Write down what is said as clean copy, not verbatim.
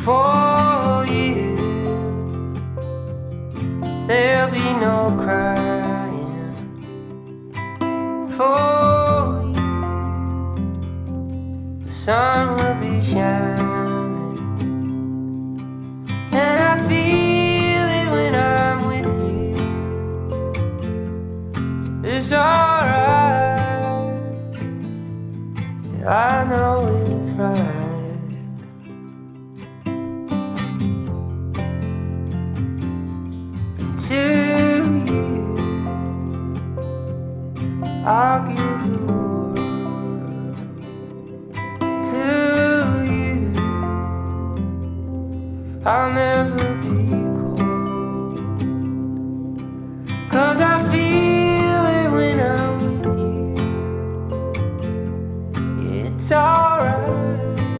for you there'll be no crying. For you the sun will be shining, and I feel it when I'm with you. It's alright, yeah, I know it's right. To you, I'll give the world. To you, I'll never